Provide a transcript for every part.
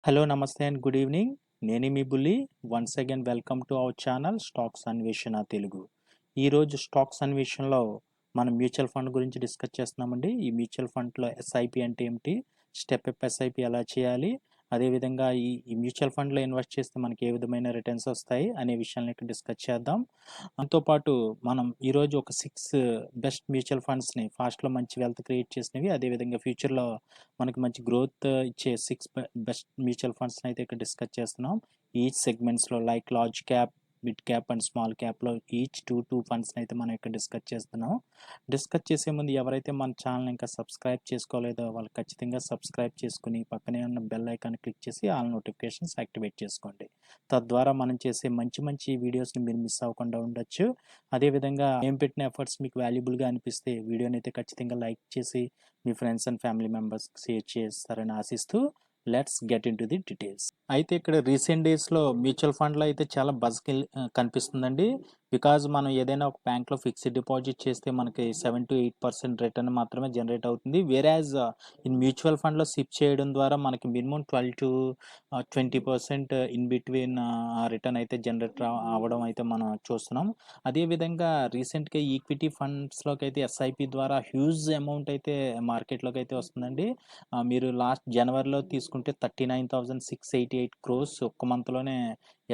Hello నమస్తే and good evening. నేను మీ బుల్లి. Once again welcome to our channel stocks అన్వేషణ తెలుగు. ఈరోజు స్టాక్స్ అన్వేషణలో మనం మ్యూచువల్ ఫండ్ గురించి డిస్కస్ చేస్తున్నామండి. ఈ మ్యూచువల్ ఫండ్లో ఎస్ఐపి అంటే ఏమిటి, స్టెప్ అప్ ఎస్ఐపి ఎలా చేయాలి, అదేవిధంగా ఈ మ్యూచువల్ ఫండ్లో ఇన్వెస్ట్ చేస్తే మనకి ఏ విధమైన రిటర్న్స్ వస్తాయి అనే విషయాన్ని ఇక్కడ డిస్కస్ చేద్దాం. దాంతోపాటు మనం ఈరోజు ఒక 6 బెస్ట్ మ్యూచువల్ ఫండ్స్ని ఫాస్ట్లో మంచి వెల్త్ క్రియేట్ చేసినవి, అదేవిధంగా ఫ్యూచర్లో మనకి మంచి గ్రోత్ ఇచ్చే 6 బెస్ట్ మ్యూచువల్ ఫండ్స్ని అయితే ఇక్కడ డిస్కస్ చేస్తున్నాం. ఈచ్ సెగ్మెంట్స్లో like large cap, mid cap and small క్యాప్లో ఈచ్ టూ ఫండ్స్ని అయితే మనం ఇక్కడ డిస్కస్ చేస్తున్నాం. డిస్కస్ చేసే ముందు ఎవరైతే మన ఛానల్ ఇంకా సబ్స్క్రైబ్ చేసుకోలేదో వాళ్ళు ఖచ్చితంగా సబ్స్క్రైబ్ చేసుకుని పక్కనే ఉన్న బెల్ ఐకాన్ క్లిక్ చేసి ఆల్ నోటిఫికేషన్స్ యాక్టివేట్ చేసుకోండి. తద్వారా మనం చేసే మంచి మంచి వీడియోస్ని మీరు మిస్ అవ్వకుండా ఉండొచ్చు. అదేవిధంగా మేము పెట్టిన ఎఫర్ట్స్ మీకు వాల్యుబుల్గా అనిపిస్తే వీడియోని అయితే ఖచ్చితంగా లైక్ చేసి మీ ఫ్రెండ్స్ అండ్ ఫ్యామిలీ మెంబర్స్కి షేర్ చేస్తారని ఆశిస్తూ let's get in to the details. అయితే ఇక్కడ రీసెంట్ డేస్లో మ్యూచువల్ ఫండ్లో అయితే చాలా బజ్ కనిపిస్తుందండి. బికాజ్ మనం ఏదైనా ఒక బ్యాంక్లో ఫిక్స్డ్ డిపాజిట్ చేస్తే మనకి 7 to 8% రిటర్న్ మాత్రమే జనరేట్ అవుతుంది. వేరాజ్ ఇన్ మ్యూచువల్ ఫండ్లో సిప్ చేయడం ద్వారా మనకి minimum 12 to 20% in between return అయితే జనరేట్ అవ్వడం అయితే మనం చూస్తున్నాం. అదేవిధంగా రీసెంట్గా ఈక్విటీ ఫండ్స్లోకి అయితే ఎస్ఐపి ద్వారా హ్యూజ్ అమౌంట్ అయితే మార్కెట్లోకి అయితే వస్తుందండి. మీరు లాస్ట్ జనవరిలో తీసుకుంటే 39,688 crores ఒక్క మంత్లోనే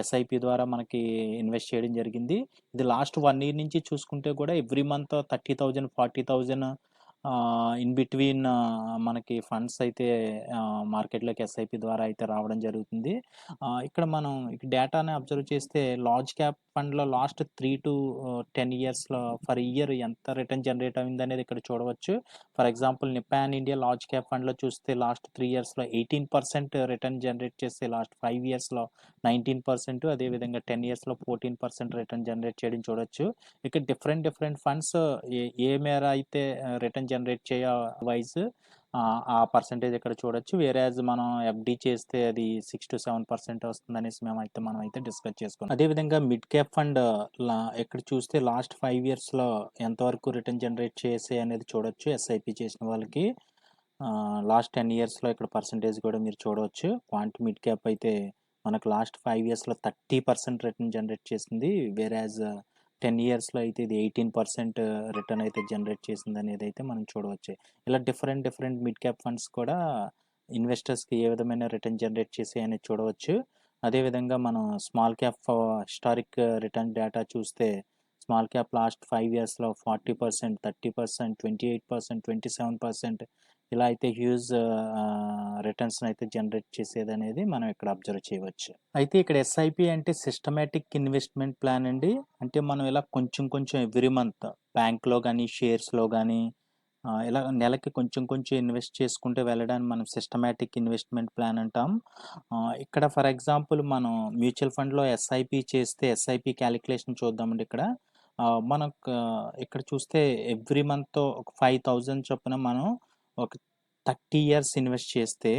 ఎస్ఐపి ద్వారా మనకి ఇన్వెస్ట్ చేయడం జరిగింది. ఇది లాస్ట్ 1 year నుంచి చూసుకుంటే కూడా ఎవ్రీ మంత్ 30,000 40,000 ఇన్ బిట్వీన్ మనకి ఫండ్స్ అయితే మార్కెట్లోకి ఎస్ఐపి ద్వారా అయితే రావడం జరుగుతుంది. ఇక్కడ మనం డేటాని అబ్జర్వ్ చేస్తే లార్జ్ క్యాప్ ఫండ్లో లాస్ట్ 3 to 10 yearsలో ఫర్ ఇయర్ ఎంత రిటర్న్ జనరేట్ అయింది అనేది ఇక్కడ చూడవచ్చు. For example Nippon India large cap ఫండ్లో చూస్తే లాస్ట్ 3 yearsలో 18% రిటర్న్ జనరేట్ చేస్తే లాస్ట్ 5 yearsలో 19%, అదేవిధంగా 10 yearsలో 14% రిటర్న్ జనరేట్ చేయడం చూడొచ్చు. ఇక్కడ డిఫరెంట్ ఫండ్స్ ఏ మేర అయితే రిటర్న్ జనరేట్ చేయ వైజ్ ఆ పర్సంటేజ్ ఇక్కడ చూడొచ్చు. వేరేజ్ మనం ఎఫ్డి చేస్తే అది 6 to 7% వస్తుంది అనేసి మనం అయితే డిస్కస్ చేసుకున్నాం. అదేవిధంగా మిడ్ క్యాప్ ఫండ్ ఇక్కడ చూస్తే లాస్ట్ 5 yearsలో ఎంతవరకు రిటర్న్ జనరేట్ చేసే అనేది చూడొచ్చు. ఎస్ఐపి చేసిన వాళ్ళకి లాస్ట్ 10 yearsలో ఇక్కడ పర్సంటేజ్ కూడా మీరు చూడవచ్చు. క్వాంట్ మిడ్ క్యాప్ అయితే మనకు లాస్ట్ 5 yearsలో 30% రిటర్న్ జనరేట్ చేసింది. వేరాజ్ 10 yearsలో అయితే ఇది 18% రిటర్న్ అయితే జనరేట్ చేసింది అనేది అయితే మనం చూడవచ్చు. ఇలా డిఫరెంట్ మిడ్ క్యాప్ ఫండ్స్ కూడా ఇన్వెస్టర్స్కి ఏ విధమైన రిటర్న్ జనరేట్ చేసాయి అనేది చూడవచ్చు. అదేవిధంగా మనం small cap historic return data చూస్తే స్మాల్ క్యాప్ లాస్ట్ 5 yearsలో 40%, 30%, 28%, 27% ఇలా అయితే హ్యూజ్ రిటర్న్స్ అయితే జనరేట్ చేసేది అనేది మనం ఇక్కడ అబ్జర్వ్ చేయవచ్చు. అయితే ఇక్కడ ఎస్ఐపి అంటే సిస్టమేటిక్ ఇన్వెస్ట్మెంట్ ప్లాన్ అండి. అంటే మనం ఇలా కొంచెం ఎవ్రీ మంత్ బ్యాంక్లో కానీ షేర్స్లో కానీ ఇలా నెలకి కొంచెం ఇన్వెస్ట్ చేసుకుంటూ వెళ్ళడాన్ని మనం సిస్టమేటిక్ ఇన్వెస్ట్మెంట్ ప్లాన్ అంటాం. ఇక్కడ ఫర్ ఎగ్జాంపుల్ మనం మ్యూచువల్ ఫండ్లో ఎస్ఐపి చేస్తే ఎస్ఐపి క్యాలిక్యులేషన్ చూద్దామండి. ఇక్కడ మనకు ఇక్కడ చూస్తే ఎవ్రీ మంత్ ఒక 5,000 చొప్పున మనం ఒక 30 years ఇన్వెస్ట్ చేస్తే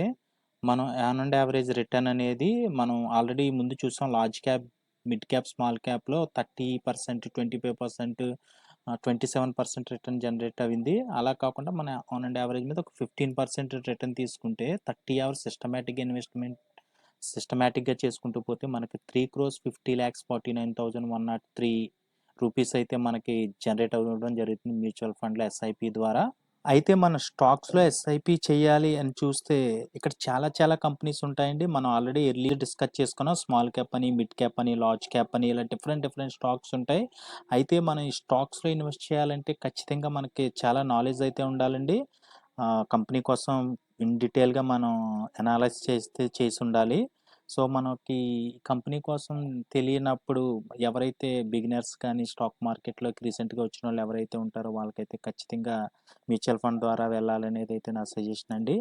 మనం ఆన్ అండ్ యావరేజ్ రిటర్న్ అనేది మనం ఆల్రెడీ ముందు చూసాం. Large cap, mid cap, small క్యాప్లో 30%, 25%, 27% రిటర్న్ జనరేట్ అయింది. అలా కాకుండా మన ఆన్ అండ్ యావరేజ్ మీద ఒక 15% రిటర్న్ తీసుకుంటే 30 hours సిస్టమేటిక్గా చేసుకుంటూ పోతే మనకి 3,50,49,103 రూపీస్ అయితే మనకి జనరేట్ అవ్వడం జరుగుతుంది మ్యూచువల్ ఫండ్లో ఎస్ఐపి ద్వారా. అయితే మన స్టాక్స్లో ఎస్ఐపి చేయాలి అని చూస్తే ఇక్కడ చాలా కంపెనీస్ ఉంటాయండి. మనం ఆల్రెడీ ఎర్లీ డిస్కస్ చేసుకున్నాం. స్మాల్ క్యాప్ అని, మిడ్ క్యాప్ అని, లార్జ్ క్యాప్ అని ఇలా డిఫరెంట్ స్టాక్స్ ఉంటాయి. అయితే మనం ఈ స్టాక్స్లో ఇన్వెస్ట్ చేయాలంటే ఖచ్చితంగా మనకి చాలా నాలెడ్జ్ అయితే ఉండాలండి. కంపెనీ కోసం ఇన్ డీటెయిల్గా మనం అనాలైజ్ చేసి ఉండాలి. సో మనకి కంపెనీ కోసం తెలియనప్పుడు ఎవరైతే బిగినర్స్ కానీ స్టాక్ మార్కెట్లోకి రీసెంట్గా వచ్చిన వాళ్ళు ఎవరైతే ఉంటారో వాళ్ళకైతే ఖచ్చితంగా మ్యూచువల్ ఫండ్ ద్వారా వెళ్ళాలనేది అయితే నా సజెషన్ అండి.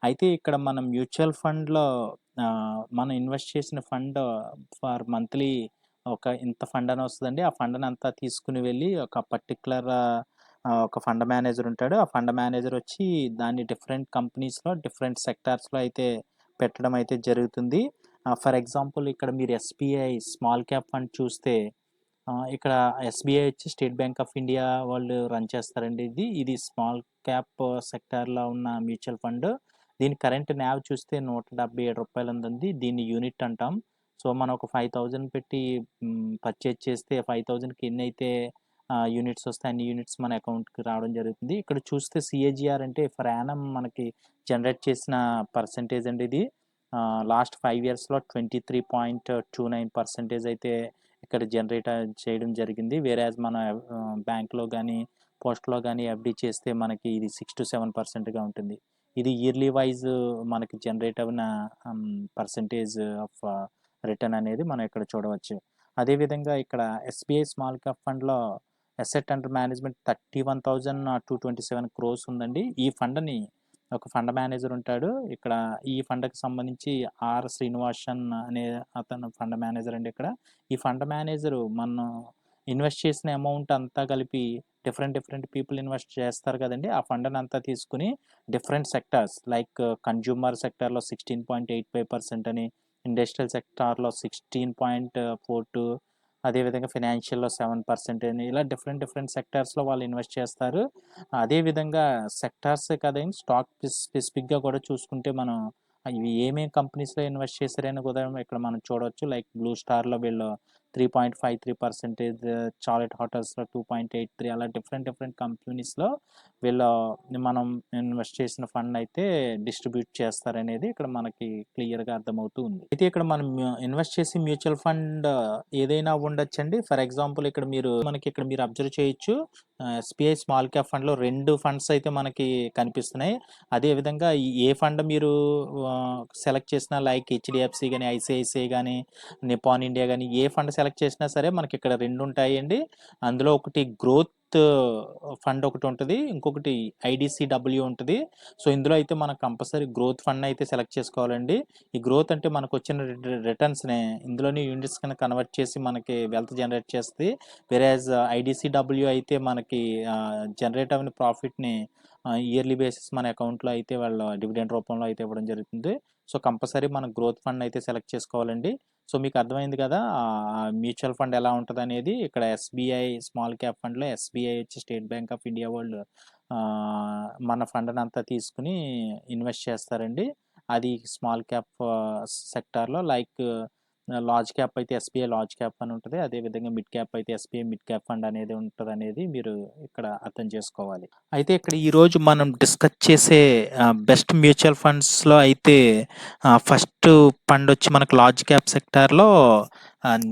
అయితే ఇక్కడ మనం మ్యూచువల్ ఫండ్లో మనం ఇన్వెస్ట్ చేసిన ఫండ్ ఫర్ మంత్లీ ఒక ఇంత ఫండ్ అని వస్తుందండి. ఆ ఫండ్ని అంతా తీసుకుని వెళ్ళి ఒక పర్టికులర్ ఒక ఫండ్ మేనేజర్ ఉంటాడు. ఆ ఫండ్ మేనేజర్ వచ్చి దాన్ని డిఫరెంట్ కంపెనీస్లో డిఫరెంట్ సెక్టార్స్లో అయితే పెట్టడం అయితే జరుగుతుంది. ఫర్ ఎగ్జాంపుల్ ఇక్కడ మీరు ఎస్బీఐ స్మాల్ క్యాప్ ఫండ్ చూస్తే ఇక్కడ ఎస్బీఐ వచ్చి స్టేట్ బ్యాంక్ ఆఫ్ ఇండియా వాళ్ళు రన్ చేస్తారండి. ఇది స్మాల్ క్యాప్ సెక్టార్లో ఉన్న మ్యూచువల్ ఫండ్. దీని కరెంట్ న్యావ్ చూస్తే రూ. 177 ఉందండి. దీన్ని యూనిట్ అంటాం. సో, మనం ఒక 5000 పెట్టి పర్చేజ్ చేస్తే 5000కి ఎన్నైతే యూనిట్స్ వస్తాయి అన్ని యూనిట్స్ మన అకౌంట్‌కి రావడం జరుగుతుంది. ఇక్కడ చూస్తే సీఏజీఆర్ అంటే ఫర్ యానమ్ మనకి జనరేట్ చేసిన పర్సెంటేజ్ అండి ఇది. లాస్ట్ 5 ఇయర్స్‌లో 23.29% అయితే ఇక్కడ జనరేట్ చేయడం జరిగింది. వేరేయాజ్ మన బ్యాంక్‌లో గానీ, పోస్ట్‌లో గానీ ఎఫ్‌డి చేస్తే మనకి ఇది 6-7%గా ఉంటుంది. ఇది ఇయర్లీ వైజ్ మనకి జనరేట్ అయిన పర్సెంటేజ్ ఆఫ్ రిటర్న్ అనేది మనం ఇక్కడ చూడవచ్చు. అదేవిధంగా ఇక్కడ ఎస్బీఐ స్మాల్ క్యాప్ ఫండ్‌లో అసెట్ అండర్ మేనేజ్మెంట్ 31,227 క్రోర్స్ ఉందండి. ఈ ఫండ్‌ని ఒక ఫండ్ మేనేజర్ ఉంటాడు. ఇక్కడ ఈ ఫండ్‌కి సంబంధించి శ్రీనివాసన్ అనే అతను ఫండ్ మేనేజర్ అండి ఇక్కడ. ఈ ఫండ్ మేనేజరు మనం ఇన్వెస్ట్ చేసిన అమౌంట్ అంతా కలిపి డిఫరెంట్ పీపుల్ ఇన్వెస్ట్ చేస్తారు కదండీ! ఆ ఫండ్‌ని అంతా తీసుకొని డిఫరెంట్ సెక్టార్స్ లైక్ కన్జ్యూమర్ సెక్టార్‌లో 16.85% అని, ఇండస్ట్రియల్ సెక్టార్‌లో 16.42 అదేవిధంగా ఫైనాన్షియల్‌లో 7% అని ఇలా డిఫరెంట్ సెక్టార్స్‌లో వాళ్ళు ఇన్వెస్ట్ చేస్తారు. అదేవిధంగా సెక్టార్సే కాదండి స్టాక్ స్పెసిఫిక్‌గా కూడా చూసుకుంటే మనం ఇవి ఏమేం కంపెనీస్‌లో ఇన్వెస్ట్ చేశారని కూడా ఇక్కడ మనం చూడవచ్చు. లైక్ బ్లూ స్టార్‌లో వీళ్ళు 3.53%, చార్లెట్ హోటల్స్‌లో 2.83 అలా డిఫరెంట్ కంపెనీస్‌లో వీళ్ళు మనం ఇన్వెస్ట్ చేసిన ఫండ్ అయితే డిస్ట్రిబ్యూట్ చేస్తారనేది ఇక్కడ మనకి క్లియర్‌గా అర్థమవుతూ ఉంది. అయితే ఇక్కడ మనం ఇన్వెస్ట్ చేసి మ్యూచువల్ ఫండ్ ఏదైనా ఉండొచ్చండి. ఫర్ ఎగ్జాంపుల్ ఇక్కడ మీరు అబ్జర్వ్ చేయొచ్చు. ఎస్బీఐ స్మాల్ క్యాప్ ఫండ్‌లో 2 ఫండ్స్ అయితే మనకి కనిపిస్తున్నాయి. అదేవిధంగా ఏ ఫండ్ మీరు సెలెక్ట్ చేసినా లైక్ హెచ్‌డిఎఫ్‌సి గాని, ఐసీఐసీఐ గాని, నిపాన్ ఇండియా గాని ఏ ఫండ్ సెలెక్ట్ చేసినా సరే మనకి ఇక్కడ 2 ఉంటాయండి. అందులో ఒకటి గ్రోత్ ఫండ్ ఒకటి ఉంటది. ఇంకొకటి ఐడీసీడబ్ల్యూ ఉంటది. సో, ఇందులో అయితే మనం కంపల్సరీ గ్రోత్ ఫండ్ అయితే సెలెక్ట్ చేసుకోవాలండి. ఈ గ్రోత్ అంటే మనకొచ్చిన రిటర్న్స్‌ని ఇందులోని యూనిట్స్ కింద కన్వర్ట్ చేసి మనకి వెల్త్ జనరేట్ చేస్తది. వేరేయాజ్ ఐడీసీడబ్ల్యూ అయితే మనకి జనరేట్ అవ్వని ప్రాఫిట్‌ని ఇయర్లీ బేసిస్ మన అకౌంట్‌లో అయితే వాళ్ళు డివిడెండ్ రూపంలో అయితే ఇవ్వడం జరుగుతుంది. సో, కంపల్సరీ మనం గ్రోత్ ఫండ్ అయితే సెలెక్ట్ చేసుకోవాలండి. సో, మీకు అర్థమైంది కదా! మ్యూచువల్ ఫండ్ ఎలా ఉంటదనేది. ఇక్కడ ఎస్బీఐ స్మాల్ క్యాప్ ఫండ్‌లో ఎస్బీఐ వచ్చి స్టేట్ బ్యాంక్ ఆఫ్ ఇండియా వాళ్ళు మన ఫండ్‌నంతా తీసుకొని ఇన్వెస్ట్ చేస్తారండి. అది స్మాల్ క్యాప్ సెక్టార్‌లో లైక్ లార్జ్ క్యాప్ అయితే ఎస్బీఐ లార్జ్ క్యాప్ అని ఉంటది. అదేవిధంగా మిడ్ క్యాప్ అయితే ఎస్బీఐ మిడ్ క్యాప్ ఫండ్ అనేది ఉంటదనేది మీరు ఇక్కడ అర్థం చేసుకోవాలి. అయితే ఇక్కడ ఈరోజు మనం డిస్కస్ చేసే బెస్ట్ మ్యూచువల్ ఫండ్స్‌లో అయితే ఫస్ట్ ఫండ్ వచ్చి మనకు లార్జ్ క్యాప్ సెక్టార్‌లో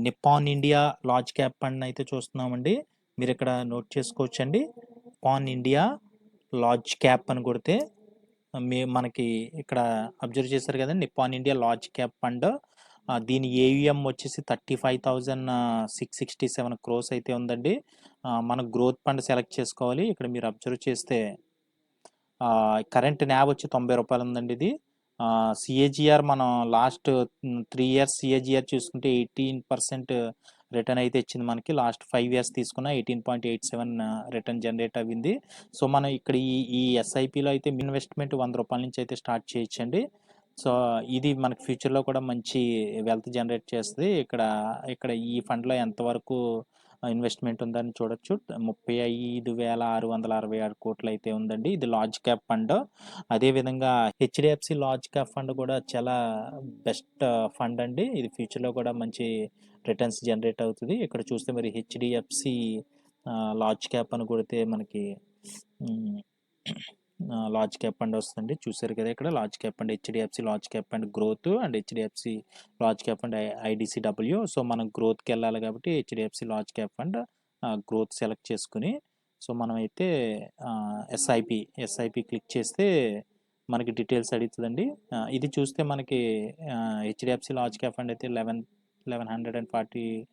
Nippon India large cap fund అయితే చూస్తున్నామండి. మీరు ఇక్కడ నోట్ చేసుకోవచ్చండి. నిపాన్ ఇండియా లార్జ్ క్యాప్ అని కొడితే మనకి ఇక్కడ అబ్జర్వ్ చేశారు కదండి Nippon India large cap fund. దీని ఏయుఎం వచ్చేసి 35,667 క్రోర్స్ అయితే ఉందండి. మనం గ్రోత్ ఫండ్ సెలెక్ట్ చేసుకోవాలి. ఇక్కడ మీరు అబ్జర్వ్ చేస్తే కరెంట్ న్యావ్ వచ్చి రూ. 90 ఉందండి ఇది. సిఏజిఆర్ మనం లాస్ట్ 3 ఇయర్స్ సిఏజిఆర్ చూసుకుంటే 18% రిటర్న్ అయితే ఇచ్చింది మనకి. లాస్ట్ 5 ఇయర్స్ తీసుకున్న 18.87 రిటర్న్ జనరేట్ అవ్వింది. సో, మనం ఇక్కడ ఈ ఎస్ఐపిలో అయితే ఇన్వెస్ట్మెంట్ రూ. 100 నుంచి అయితే స్టార్ట్ చేయొచ్చండి. సో, ఇది మనకి ఫ్యూచర్‌లో కూడా మంచి వెల్త్ జనరేట్ చేస్తది. ఇక్కడ ఈ ఫండ్‌లో ఎంతవరకు ఇన్వెస్ట్మెంట్ ఉందని చూడొచ్చు. 35,666 కోట్లు అయితే ఉందండి. ఇది లార్జ్ క్యాప్ ఫండ్. అదేవిధంగా హెచ్డిఎఫ్సి లార్జ్ క్యాప్ ఫండ్ కూడా చాలా బెస్ట్ ఫండ్ అండి. ఇది ఫ్యూచర్‌లో కూడా మంచి రిటర్న్స్ జనరేట్ అవుతుంది. ఇక్కడ చూస్తే మరి హెచ్డిఎఫ్సి లార్జ్ క్యాప్ అని కొడితే మనకి లార్జ్ క్యాప్ ఫండ్ వస్తుంది. చూసారు కదా ఇక్కడ large cap fund HDFC large cap fund growth and HDFC large cap fund IDCW. So, మనం గ్రోత్కి వెళ్ళాలి కాబట్టి HDFC large cap fund growth select చేసుకుని సో, మనం అయితే ఎస్ఐపి క్లిక్ చేస్తే మనకి డీటెయిల్స్ అడుగుతుందండి. ఇది చూస్తే మనకి హెచ్డిఎఫ్సి లార్జ్ క్యాప్ ఫండ్ అయితే 1141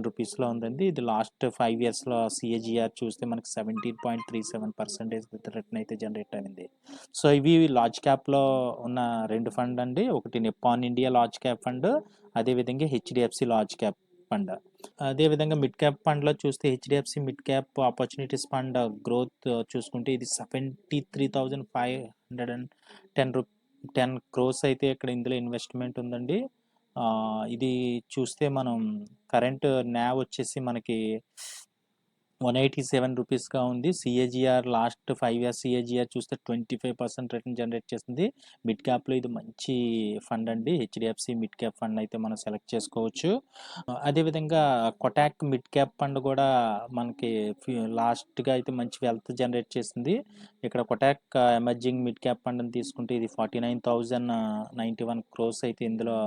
రూపీస్లో ఉందండి. ఇది లాస్ట్ 5 ఇయర్స్లో సిఏజిఆర్ చూస్తే మనకి 17.37% రిటర్న్ అయితే జనరేట్ అయింది. సో, ఇవి లార్జ్ క్యాప్లో ఉన్న 2 ఫండ్ అండి. ఒకటి Nippon India large cap fund, అదేవిధంగా హెచ్డిఎఫ్సి లార్జ్ క్యాప్ ఫండ్. అదేవిధంగా మిడ్ క్యాప్ ఫండ్లో చూస్తే HDFC mid cap opportunities fund growth చూసుకుంటే ఇది 73,510 క్రోర్స్ అయితే ఇక్కడ ఇందులో ఇన్వెస్ట్మెంట్ ఉందండి. ఇది చూస్తే మనం కరెంట్ న్యావ్ వచ్చేసి మనకి రూ. 187గా ఉంది. సీఏజీఆర్ లాస్ట్ 5 ఇయర్స్ సీఏజీఆర్ చూస్తే 25% రిటర్న్ జనరేట్ చేస్తుంది. మిడ్ క్యాప్‌లో ఇది మంచి ఫండ్ అండి. హెచ్‌డీఎఫ్‌సీ మిడ్ క్యాప్ ఫండ్ అయితే మనం సెలెక్ట్ చేసుకోవచ్చు. అదేవిధంగా కొటాక్ మిడ్ క్యాప్ ఫండ్ కూడా మనకి లాస్ట్‌గా అయితే మంచి వెల్త్ జనరేట్ చేసింది. ఇక్కడ కొటాక్ ఎమర్జింగ్ మిడ్ క్యాప్ ఫండ్‌ని తీసుకుంటే ఇది 49,091 క్రోర్స్ అయితే ఇందులో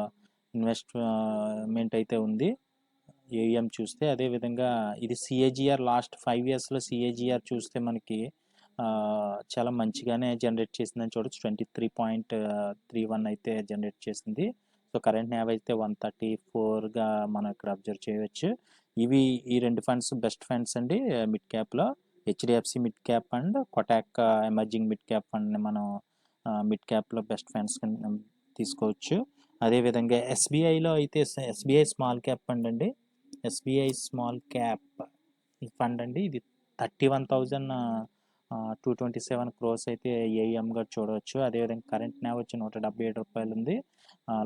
ఇన్వెస్ట్‌మెంట్ అయితే ఉంది. ఏఎం చూస్తే అదేవిధంగా ఇది సిఏజిఆర్ లాస్ట్ 5 ఇయర్స్లో సిఏజిఆర్ చూస్తే మనకి చాలా మంచిగానే జనరేట్ చేసిందని చూడొచ్చు. 23.31 అయితే జనరేట్ చేసింది. సో కరెంట్ న్యావ్ అయితే 134గా మనం ఇక్కడ అబ్జర్వ్ చేయవచ్చు. ఇవి ఈ రెండు ఫండ్స్ బెస్ట్ ఫండ్స్ అండి మిడ్ క్యాప్లో. HDFC mid cap and Kotak emerging mid cap ఫండ్ని మనం మిడ్ క్యాప్లో బెస్ట్ ఫండ్స్ తీసుకోవచ్చు. అదేవిధంగా ఎస్బీఐలో అయితే ఎస్బీఐ స్మాల్ క్యాప్ ఫండ్ అండి. ఎస్బీఐ స్మాల్ క్యాప్ ఫండ్ అండి. ఇది 31,227 క్రోర్స్ అయితే ఏఎంగా చూడవచ్చు. అదేవిధంగా కరెంట్ న్యావ్ వచ్చి రూ. 177 ఉంది.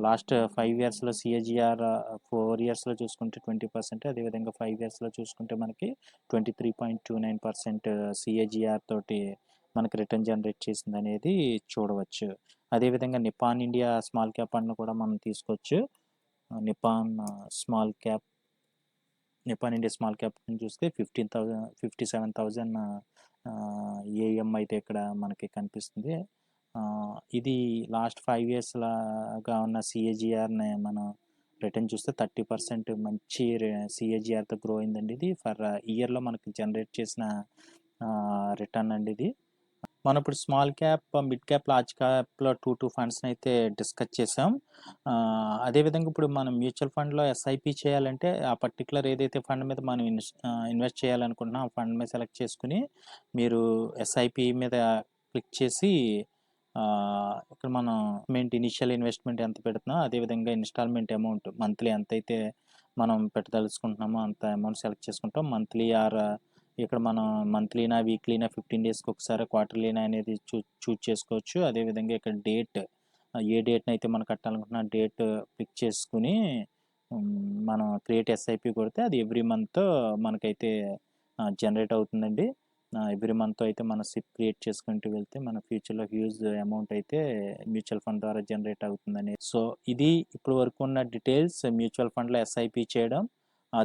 లాస్ట్ 5 ఇయర్స్లో సిఏజిఆర్ 4 ఇయర్స్లో చూసుకుంటే 20%, అదేవిధంగా 5 ఇయర్స్లో చూసుకుంటే మనకి 23.29% సిఏజిఆర్ తోటి మనకి రిటర్న్ జనరేట్ చేసింది అనేది చూడవచ్చు. అదేవిధంగా Nippon India small cap fund కూడా మనం తీసుకోవచ్చు. నిపాన్ ఇండియా స్మాల్ క్యాప్ చూస్తే 57,000 ఏఎం అయితే ఇక్కడ మనకి కనిపిస్తుంది. ఇది లాస్ట్ 5 ఇయర్స్ లాగా ఉన్న సిఏజిఆర్ని మనం రిటర్న్ చూస్తే 30% మంచి సిఏజిఆర్తో గ్రో అయిందండి. ఇది ఫర్ ఇయర్లో మనకి జనరేట్ చేసిన రిటర్న్ అండి ఇది. మనం ఇప్పుడు small cap, mid cap, large క్యాప్లో టూ ఫండ్స్ని అయితే డిస్కస్ చేసాం. అదేవిధంగా ఇప్పుడు మనం మ్యూచువల్ ఫండ్లో ఎస్ఐపి చేయాలంటే ఆ పర్టికులర్ ఏదైతే ఫండ్ మీద మనం ఇన్వెస్ట్ చేయాలనుకుంటున్నాం ఆ ఫండ్ మీద సెలెక్ట్ చేసుకుని మీరు ఎస్ఐపి మీద క్లిక్ చేసి ఇక్కడ మనం ఇనిషియల్ ఇన్వెస్ట్మెంట్ ఎంత పెడుతున్నాం, అదేవిధంగా ఇన్స్టాల్మెంట్ అమౌంట్ మంత్లీ ఎంతైతే మనం పెట్టదలుచుకుంటున్నామో అంత అమౌంట్ సెలెక్ట్ చేసుకుంటాం. మంత్లీ ఆర్ ఇక్కడ మనం మంత్లీనా, వీక్లీనా, 15 డేస్కి ఒకసారి, క్వార్టర్లీనా అనేది చూజ్ చేసుకోవచ్చు. అదేవిధంగా ఇక్కడ డేట్, ఏ డేట్ని అయితే మనం కట్టాలనుకుంటున్న డేట్ పిక్ చేసుకుని మనం క్రియేట్ ఎస్ఐపి కొడితే అది ఎవ్రీ మంత్ మనకైతే జనరేట్ అవుతుందండి. ఎవ్రీ మంత్ అయితే మనం సిప్ క్రియేట్ చేసుకుంటూ వెళ్తే మన ఫ్యూచర్లో హ్యూజ్ అమౌంట్ అయితే మ్యూచువల్ ఫండ్ ద్వారా జనరేట్ అవుతుందని. సో ఇది ఇప్పుడు వరకు ఉన్న డీటెయిల్స్ మ్యూచువల్ ఫండ్లో ఎస్ఐపి చేయడం.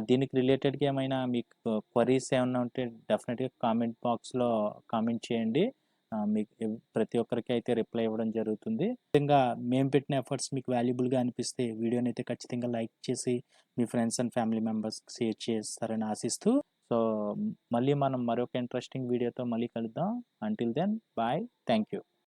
దీనికి రిలేటెడ్గా ఏమైనా మీకు క్వరీస్ ఏమైనా ఉంటే డెఫినెట్గా కామెంట్ బాక్స్లో కామెంట్ చేయండి. మీకు ప్రతి ఒక్కరికి అయితే రిప్లై ఇవ్వడం జరుగుతుంది. ఖచ్చితంగా మేము పెట్టిన ఎఫర్ట్స్ మీకు వాల్యుబుల్గా అనిపిస్తే వీడియోని అయితే ఖచ్చితంగా లైక్ చేసి మీ ఫ్రెండ్స్ అండ్ ఫ్యామిలీ మెంబర్స్కి షేర్ చేస్తారని ఆశిస్తూ, సో మళ్ళీ మనం మరొక ఇంట్రెస్టింగ్ వీడియోతో మళ్ళీ కలుద్దాం. Until then bye, thank you.